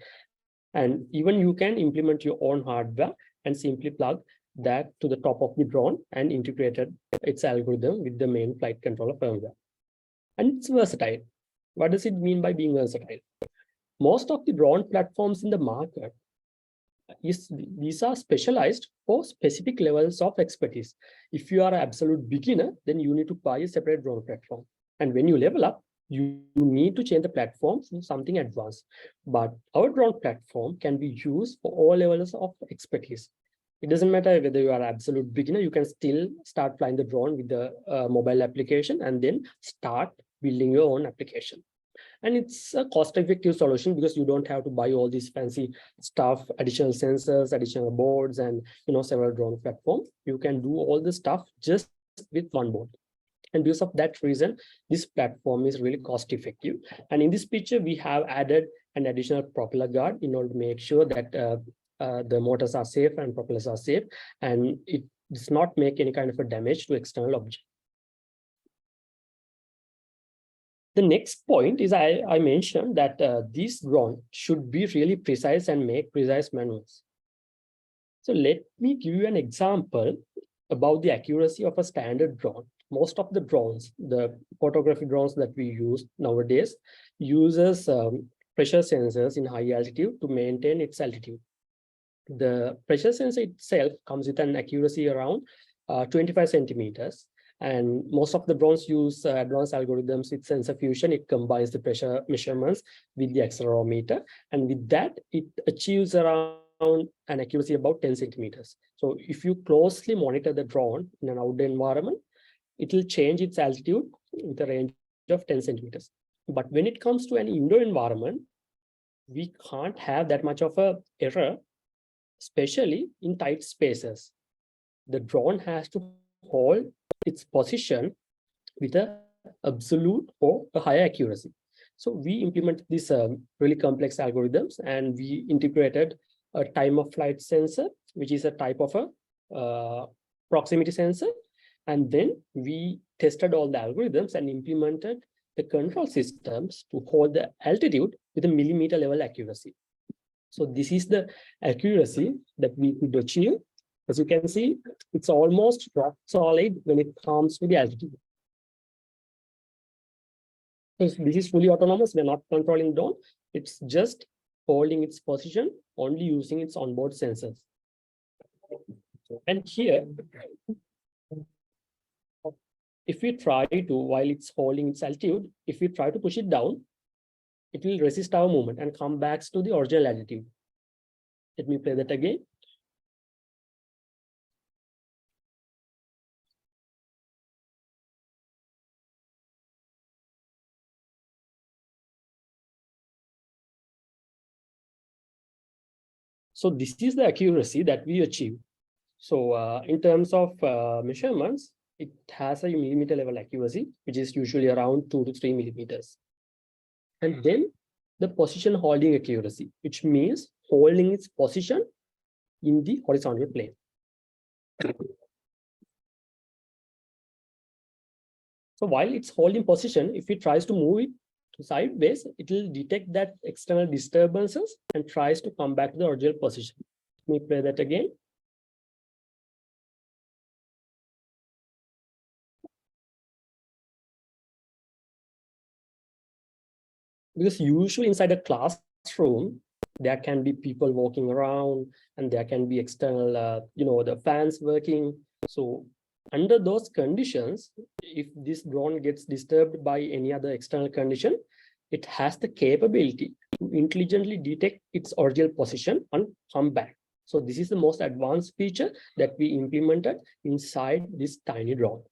And even you can implement your own hardware and simply plug that to the top of the drone and integrated its algorithm with the main flight controller firmware. And it's versatile. What does it mean by being versatile? Most of the drone platforms in the market, these are specialized for specific levels of expertise. If you are an absolute beginner, then you need to buy a separate drone platform. And when you level up, you need to change the platform to something advanced. But our drone platform can be used for all levels of expertise. It doesn't matter whether you are an absolute beginner, you can still start flying the drone with the mobile application and then start building your own application. And it's a cost-effective solution because you don't have to buy all these fancy stuff, additional sensors, additional boards, and several drone platforms. You can do all the stuff just with one board. And because of that reason, this platform is really cost-effective. And in this picture, we have added an additional propeller guard in order to make sure that the motors are safe and propellers are safe. And does not make any kind of a damage to external object. The next point is I mentioned that this drone should be really precise and make precise maneuvers. So let me give you an example about the accuracy of a standard drone. Most of the drones, the photography drones that we use nowadays, uses pressure sensors in high altitude to maintain its altitude. The pressure sensor itself comes with an accuracy around 25 centimeters. And most of the drones use advanced algorithms with sensor fusion. It combines the pressure measurements with the accelerometer. And with that, it achieves around an accuracy about 10 centimeters. So if you closely monitor the drone in an outdoor environment, it will change its altitude with a range of 10 centimeters. But when it comes to an indoor environment, we can't have that much of a error, especially in tight spaces. The drone has to hold its position with an absolute or a higher accuracy. So we implemented these really complex algorithms, and we integrated a time of flight sensor, which is a type of a proximity sensor. And then we tested all the algorithms and implemented the control systems to hold the altitude with a millimeter level accuracy. So this is the accuracy that we could achieve. As you can see, it's almost rock solid when it comes to the altitude. So this is fully autonomous. We're not controlling drone. It's just holding its position, only using its onboard sensors. And here, if we try to, while it's holding its altitude, if we try to push it down, it will resist our movement and come back to the original altitude. Let me play that again. So this is the accuracy that we achieve. So in terms of measurements, it has a millimeter level accuracy, which is usually around 2 to 3 millimeters. And then the position holding accuracy, which means holding its position in the horizontal plane. So while it's holding position, if it tries to move it to sideways, it will detect that external disturbances and tries to come back to the original position. Let me play that again. Because usually inside a classroom, there can be people walking around and there can be external, the fans working. So under those conditions, if this drone gets disturbed by any other external condition, it has the capability to intelligently detect its original position and come back. So this is the most advanced feature that we implemented inside this tiny drone.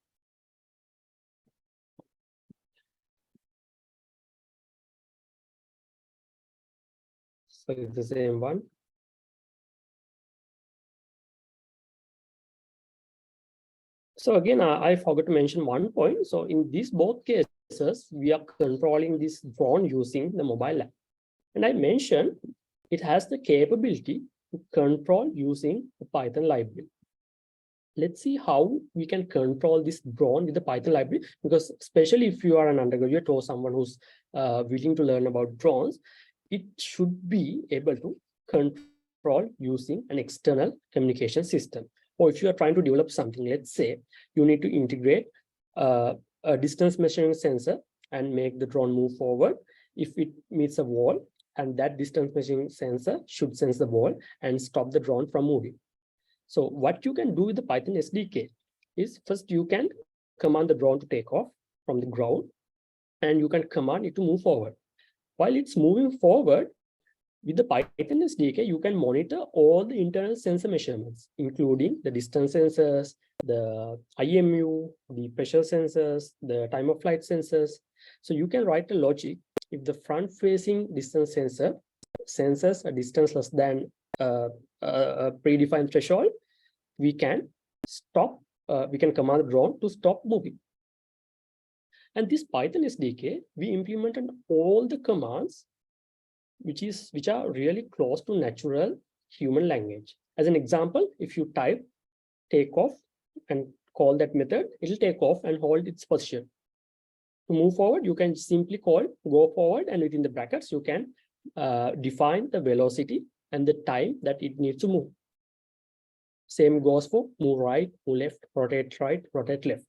So it's the same one. So again, I forgot to mention one point. So in these both cases, we are controlling this drone using the mobile app. And I mentioned it has the capability to control using the Python library. Let's see how we can control this drone with the Python library, because especially if you are an undergraduate or someone who's willing to learn about drones, it should be able to control using an external communication system. Or if you are trying to develop something, let's say you need to integrate a distance measuring sensor and make the drone move forward. If it meets a wall, and that distance measuring sensor should sense the wall and stop the drone from moving. So what you can do with the Python SDK is, first you can command the drone to take off from the ground, and you can command it to move forward. While it's moving forward, with the Python SDK, you can monitor all the internal sensor measurements, including the distance sensors, the IMU, the pressure sensors, the time of flight sensors. So you can write a logic. If the front-facing distance sensor senses a distance less than a predefined threshold, we can stop. We can command the drone to stop moving. And this Python SDK, we implemented all the commands which are really close to natural human language. As an example, if you type takeoff and call that method, it will take off and hold its position. To move forward, you can simply call go forward, and within the brackets, you can define the velocity and the time that it needs to move. Same goes for move right, move left, rotate left.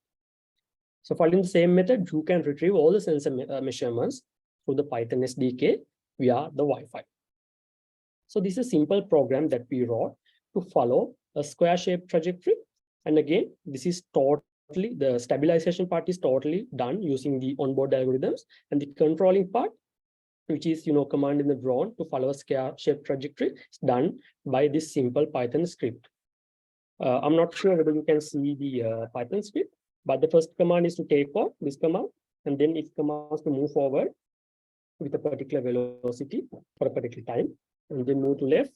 So following the same method, you can retrieve all the sensor measurements through the Python SDK via the Wi-Fi. So this is a simple program that we wrote to follow a square shaped trajectory. And again, this is totally, the stabilization part is totally done using the onboard algorithms, and the controlling part, which is command in the drone to follow a square shaped trajectory, is done by this simple Python script. I'm not sure whether you can see the Python script, but the first command is to take off, this command, and then it commands to move forward with a particular velocity for a particular time, and then move to left.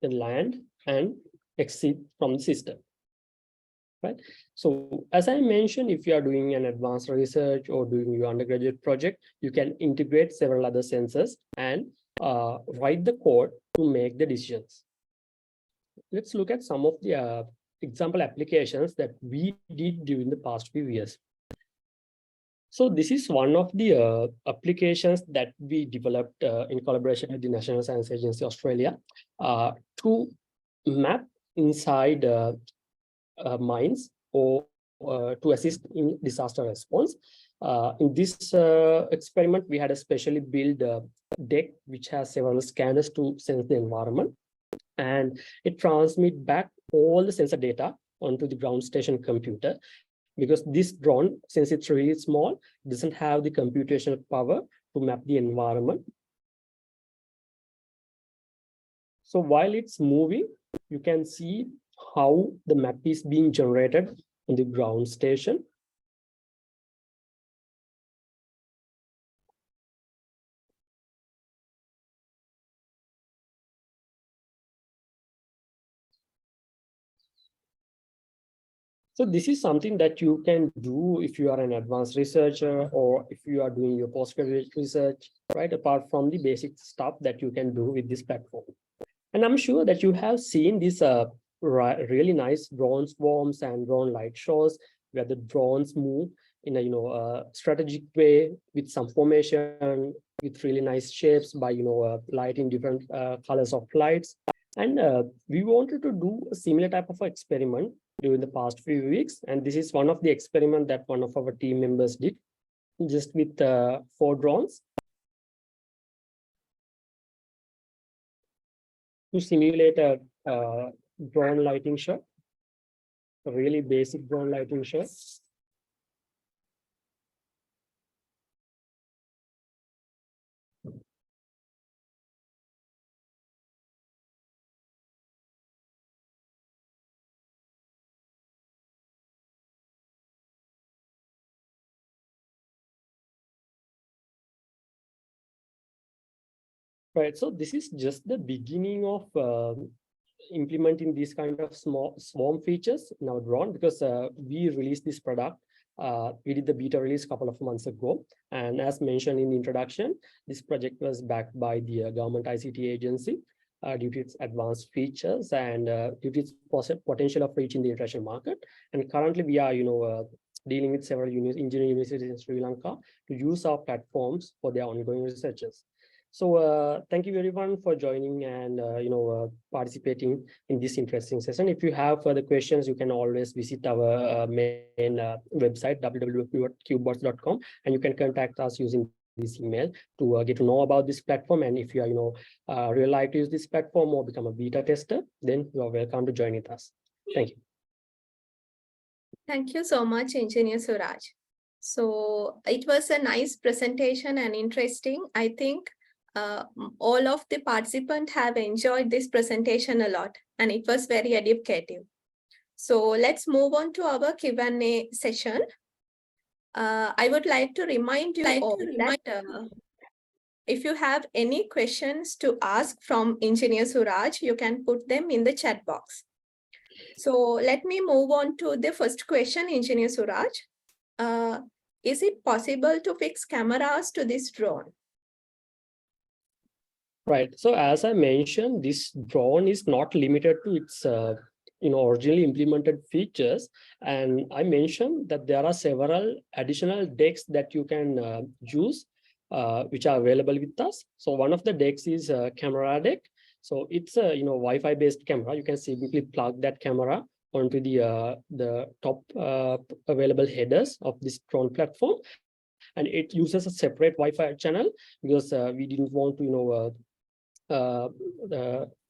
Then land and exit from the system. Right. So as I mentioned, if you are doing an advanced research or doing your undergraduate project, you can integrate several other sensors and write the code to make the decisions. Let's look at some of the example applications that we did during the past few years. So this is one of the applications that we developed in collaboration with the National Science Agency Australia to map inside mines or to assist in disaster response. In this experiment, we had a specially built deck which has several scanners to sense the environment, and it transmits back all the sensor data onto the ground station computer. Because this drone, since it's really small, doesn't have the computational power to map the environment. So while it's moving, you can see how the map is being generated on the ground station. So this is something that you can do if you are an advanced researcher or if you are doing your postgraduate research, right? Apart from the basic stuff that you can do with this platform. And I'm sure that you have seen these really nice drone swarms and drone light shows where the drones move in a strategic way with some formation, with really nice shapes by light in different colors of lights. And we wanted to do a similar type of experiment during the past few weeks. And this is one of the experiments that one of our team members did, just with 4 drones, to simulate a drone lighting show, a really basic drone lighting show. Right, so this is just the beginning of implementing these kind of small swarm features in our drone, because we released this product. We did the beta release a couple of months ago. And as mentioned in the introduction, this project was backed by the government ICT agency due to its advanced features and due to its potential of reaching the international market. And currently we are, dealing with several engineering universities in Sri Lanka to use our platforms for their ongoing researches. So thank you everyone for joining and participating in this interesting session. If you have further questions, you can always visit our main website, www.cubebots.com, and you can contact us using this email to get to know about this platform. And if you are really like to use this platform or become a beta tester, then you are welcome to join with us. Thank you. Thank you so much, Engineer Suraj. So it was a nice presentation and interesting. I think all of the participants have enjoyed this presentation a lot, and it was very educative. So let's move on to our Q&A session. I would like to remind you all that if you have any questions to ask from Engineer Suraj, you can put them in the chat box. So let me move on to the first question, Engineer Suraj. Is it possible to fix cameras to this drone? Right. So as I mentioned, this drone is not limited to its originally implemented features. And I mentioned that there are several additional decks that you can use, which are available with us. So one of the decks is a camera deck. So it's a Wi-Fi based camera. You can simply plug that camera onto the top available headers of this drone platform, and it uses a separate Wi-Fi channel because we didn't want to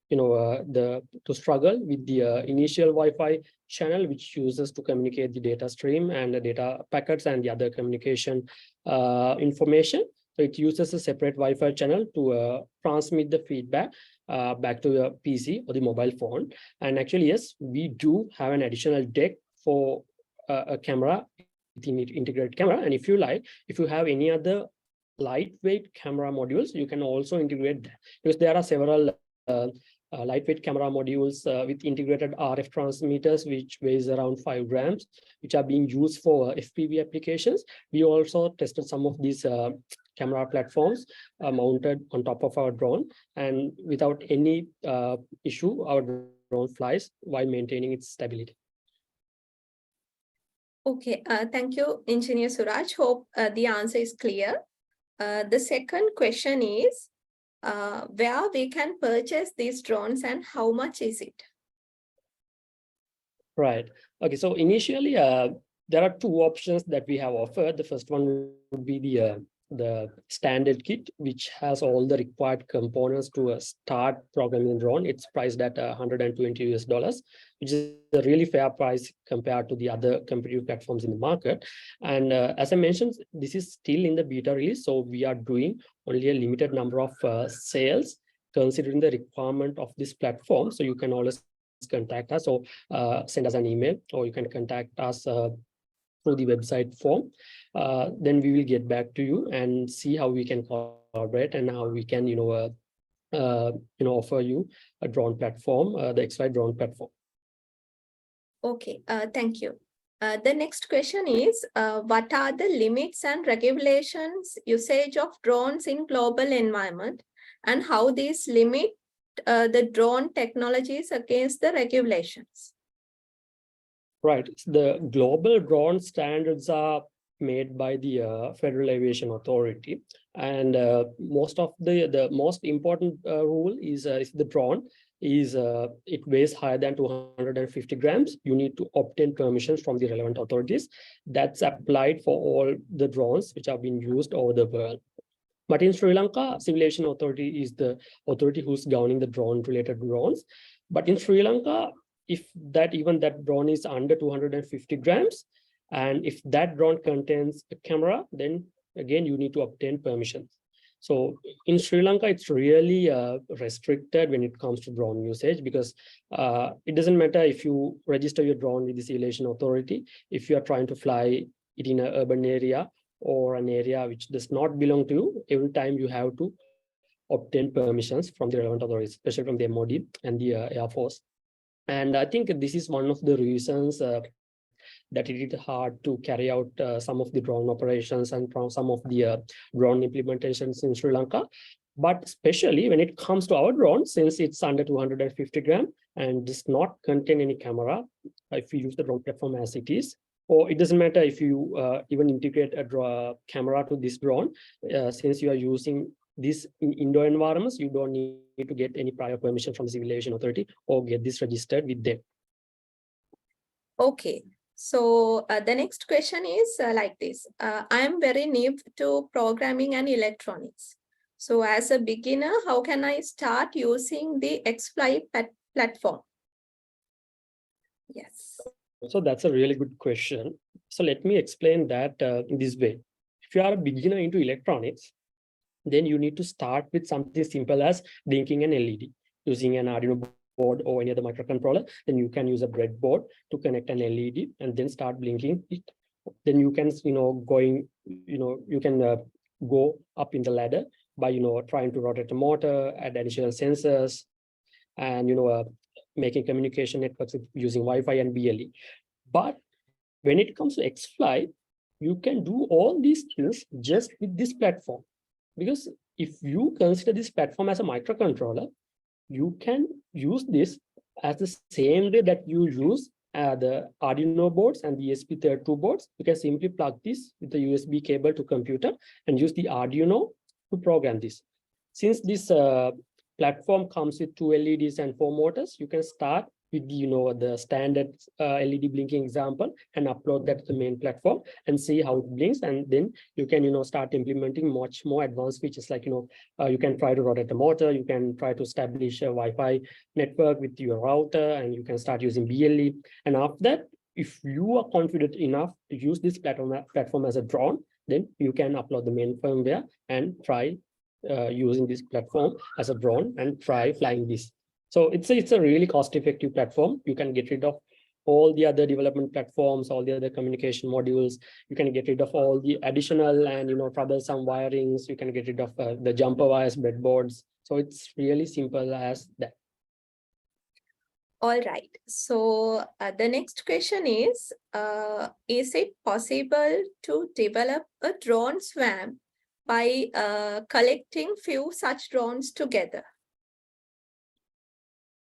to struggle with the initial Wi-Fi channel, which uses to communicate the data stream and the data packets and the other communication information. So it uses a separate Wi-Fi channel to transmit the feedback back to your PC or the mobile phone. And actually, yes, we do have an additional deck for a camera, integrated camera. And if you like, if you have any other lightweight camera modules, you can also integrate that, because there are several lightweight camera modules with integrated RF transmitters, which weighs around 5 grams, which are being used for FPV applications. We also tested some of these camera platforms mounted on top of our drone, and without any issue, our drone flies while maintaining its stability. Okay, thank you, Engineer Suraj. Hope the answer is clear. The second question is, where we can purchase these drones and how much is it? Right. Okay. So initially, there are two options that we have offered. The first one would be the standard kit, which has all the required components to start programming drone. It's priced at $120, which is a really fair price compared to the other competitive platforms in the market. And as I mentioned, this is still in the beta release, so we are doing only a limited number of sales considering the requirement of this platform. So you can always contact us or send us an email, or you can contact us through the website form. Then we will get back to you and see how we can collaborate and how we can offer you a drone platform, the XY drone platform. Okay, thank you. The next question is, what are the limits and regulations usage of drones in global environment, and how these limit the drone technologies against the regulations? Right. The global drone standards are made by the Federal Aviation Authority, and most of the most important rule is if the drone is it weighs higher than 250 grams, you need to obtain permissions from the relevant authorities. That's applied for all the drones which have been used over the world. But in Sri Lanka, Civil Aviation Authority is the authority who's governing the drone-related drones. But in Sri Lanka, if even that drone is under 250 grams, and if that drone contains a camera, then again, you need to obtain permissions. So in Sri Lanka, it's really restricted when it comes to drone usage, because it doesn't matter if you register your drone with the Civil Aviation Authority, if you are trying to fly it in an urban area or an area which does not belong to you, every time you have to obtain permissions from the relevant authorities, especially from the MOD and the Air Force. And I think this is one of the reasons that it is hard to carry out some of the drone operations and from some of the drone implementations in Sri Lanka. But especially when it comes to our drone, since it's under 250 grams and does not contain any camera, if you use the drone platform as it is, or it doesn't matter if you even integrate a camera to this drone, since you are using this in indoor environments, you don't need to get any prior permission from the Civil Aviation Authority or get this registered with them. Okay, so the next question is like this. I am very new to programming and electronics. So as a beginner, how can I start using the XFly platform? Yes. So that's a really good question. So let me explain that in this way. If you are a beginner into electronics, then you need to start with something simple as blinking an LED using an Arduino board or any other microcontroller. Then you can use a breadboard to connect an LED and then start blinking it. Then you can, you can go up in the ladder by, trying to rotate the motor, add additional sensors, and, making communication networks using Wi-Fi and BLE. But when it comes to XFly, you can do all these skills just with this platform. Because if you consider this platform as a microcontroller, you can use this as the same way that you use the Arduino boards and the ESP32 boards. You can simply plug this with the USB cable to computer and use the Arduino to program this. Since this platform comes with 2 LEDs and 4 motors, you can start with the standard LED blinking example and upload that to the main platform and see how it blinks, and then you can start implementing much more advanced features like you can try to rotate the motor, you can try to establish a Wi-Fi network with your router, and you can start using BLE. And after that, if you are confident enough to use this platform as a drone, then you can upload the main firmware and try using this platform as a drone and try flying this. So it's a really cost-effective platform. You can get rid of all the other development platforms, all the other communication modules. You can get rid of all the additional and troublesome wirings. You can get rid of the jumper wires, breadboards. So it's really simple as that. All right. So the next question is it possible to develop a drone swarm by collecting few such drones together?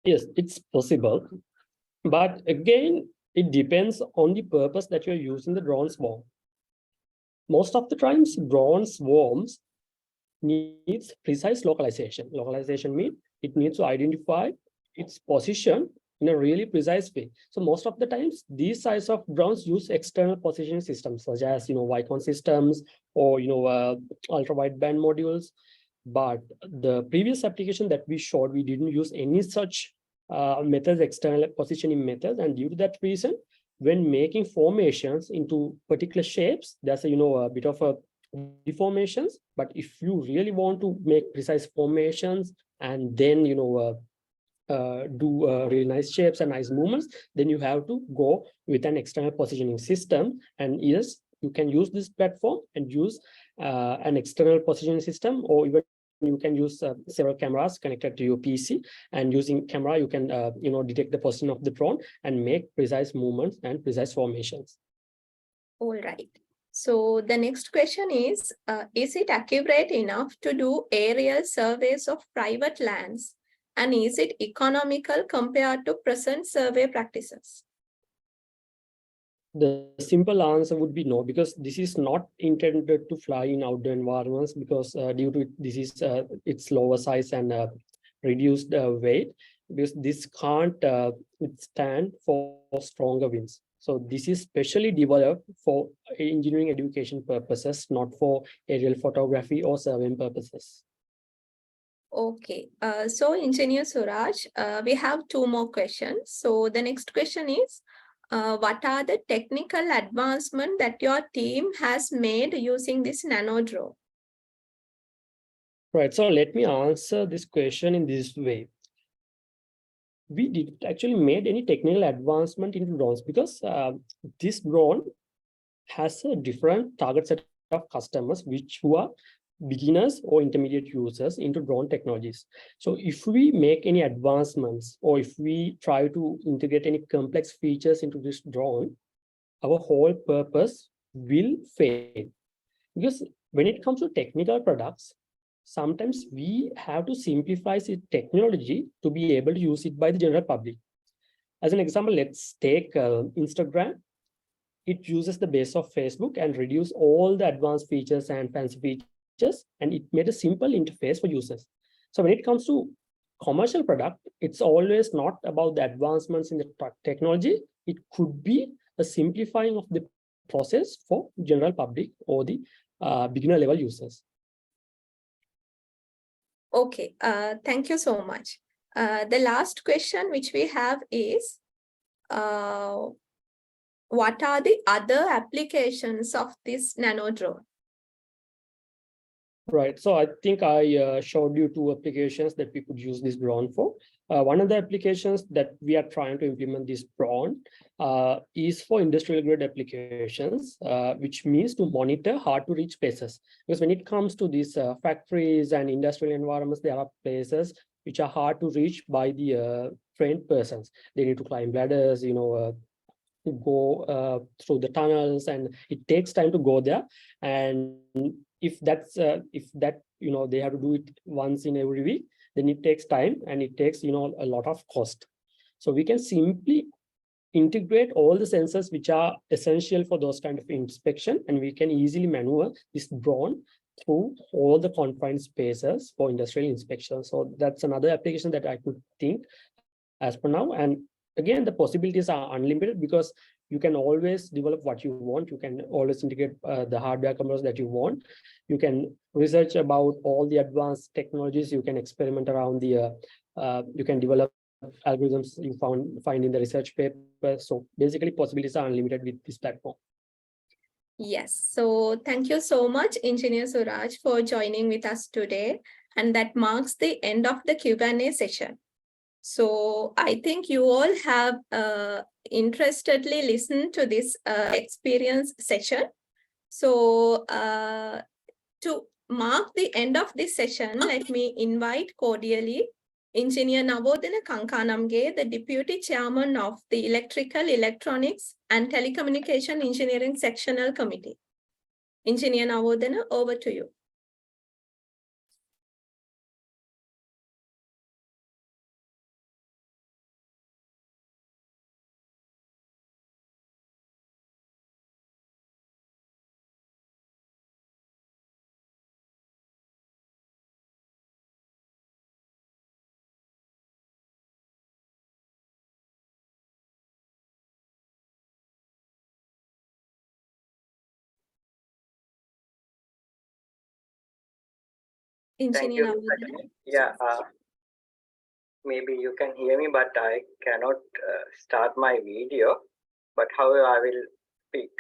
Yes, it's possible. But again, it depends on the purpose that you're using the drone swarm. Most of the times, drone swarms needs precise localization. Localization means it needs to identify its position in a really precise way. So most of the times, these size of drones use external positioning systems, such as Vicon systems or ultra wideband modules. But the previous application that we showed, we didn't use any such methods, external positioning methods, and due to that reason, when making formations into particular shapes, there's a bit of a deformations. But if you really want to make precise formations and then do really nice shapes and nice movements, then you have to go with an external positioning system. And yes, you can use this platform and use an external positioning system, or even you can use several cameras connected to your PC, and using camera you can detect the position of the drone and make precise movements and precise formations. All right. So the next question is it accurate enough to do aerial surveys of private lands, and is it economical compared to present survey practices? The simple answer would be no, because this is not intended to fly in outdoor environments, because due to this is its lower size and reduced weight, because this can't stand for stronger winds. So this is specially developed for engineering education purposes, not for aerial photography or surveying purposes. Okay, so Engineer Suraj, we have 2 more questions. So the next question is, what are the technical advancements that your team has made using this Nano drone? Right, so let me answer this question in this way. We didn't actually made any technical advancement into drones, because this drone has a different target set of customers who are beginners or intermediate users into drone technologies. So if we make any advancements, or if we try to integrate any complex features into this drone, our whole purpose will fail. Because when it comes to technical products, sometimes we have to simplify the technology to be able to use it by the general public. As an example, let's take Instagram. It uses the base of Facebook and reduce all the advanced features and fancy features, and it made a simple interface for users. So when it comes to commercial product, it's always not about the advancements in the technology. It could be a simplifying of the process for general public or the beginner level users. Okay, thank you so much. The last question which we have is, what are the other applications of this Nano drone? Right, so I think I showed you 2 applications that we could use this drone for. One of the applications that we are trying to implement this drone is for industrial grade applications, which means to monitor hard to reach places. Because when it comes to these factories and industrial environments, there are places which are hard to reach by the trained persons. They need to climb ladders, go through the tunnels, and it takes time to go there. And if that they have to do it once in every week, then it takes time and it takes a lot of cost. So we can simply integrate all the sensors which are essential for those kind of inspection, and we can easily maneuver this drone through all the confined spaces for industrial inspection. So that's another application that I could think as per now. And again, the possibilities are unlimited, because you can always develop what you want. You can always integrate the hardware components that you want. You can research about all the advanced technologies. You can experiment around you can develop algorithms you find in the research paper. So basically, possibilities are unlimited with this platform. Yes, so thank you so much, Engineer Suraj, for joining with us today. And that marks the end of the Q&A session. So I think you all have interestedly listened to this experience session. So to mark the end of this session, let me invite cordially Engineer Navodana Kankanamge, the Deputy Chairman of the Electrical, Electronics and Telecommunication Engineering Sectional Committee. Engineer Navodana, over to you. Thank you. Yeah, maybe you can hear me, but I cannot start my video. But however, I will speak.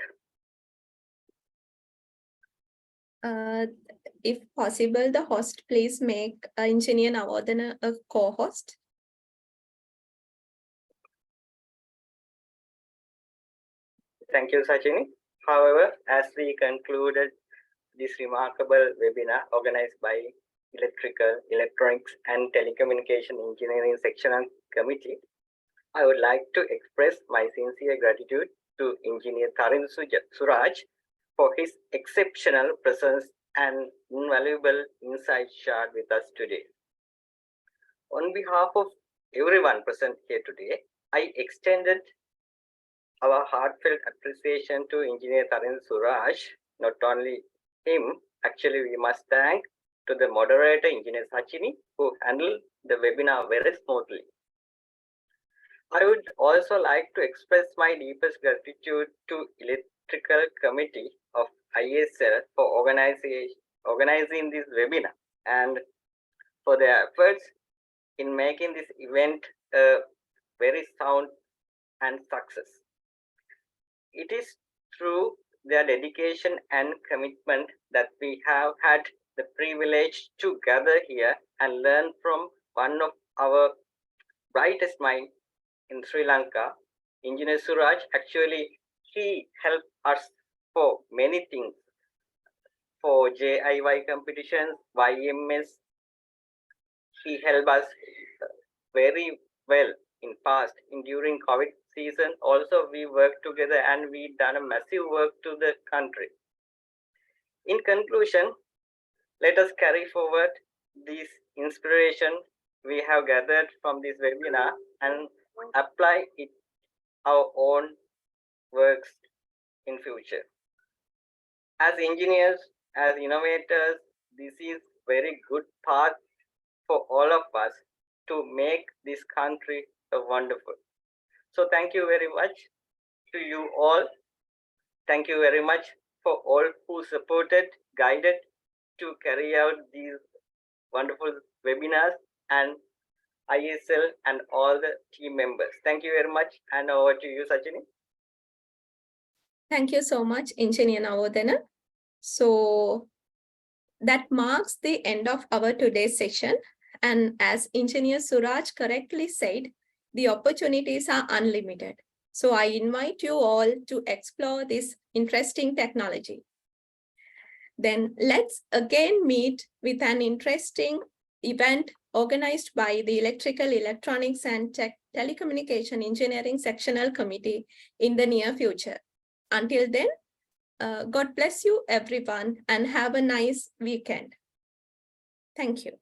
If possible, the host please make Engineer Navodana a co-host. Thank you, Sachini. However, as we concluded this remarkable webinar organized by Electrical, Electronics and Telecommunication Engineering Sectional Committee, I would like to express my sincere gratitude to Engineer Tharin Suraj for his exceptional presence and invaluable insights shared with us today. On behalf of everyone present here today, I extended our heartfelt appreciation to Engineer Tharin Suraj. Not only him, actually we must thank to the moderator, Engineer Sachini, who handled the webinar very smoothly. I would also like to express my deepest gratitude to Electrical Committee of ISL for organizing this webinar and for their efforts in making this event a very sound and success. It is through their dedication and commitment that we have had the privilege to gather here and learn from one of our brightest minds in Sri Lanka, Engineer Suraj. Actually, he helped us for many things, for JIY competitions, YMS. He helped us very well in past, during COVID season. Also, we worked together and we done a massive work to the country. In conclusion, let us carry forward this inspiration we have gathered from this webinar and apply it our own works in future. As engineers, as innovators, this is very good path for all of us to make this country a wonderful. So thank you very much to you all. Thank you very much for all who supported, guided to carry out these wonderful webinars, and ISL and all the team members. Thank you very much, and over to you, Sachini. Thank you so much, Engineer Navodana. So that marks the end of our today's session. And as Engineer Suraj correctly said, the opportunities are unlimited. So I invite you all to explore this interesting technology. Then let's again meet with an interesting event organized by the Electrical, Electronics and Telecommunication Engineering Sectional Committee in the near future. Until then, God bless you everyone and have a nice weekend. Thank you.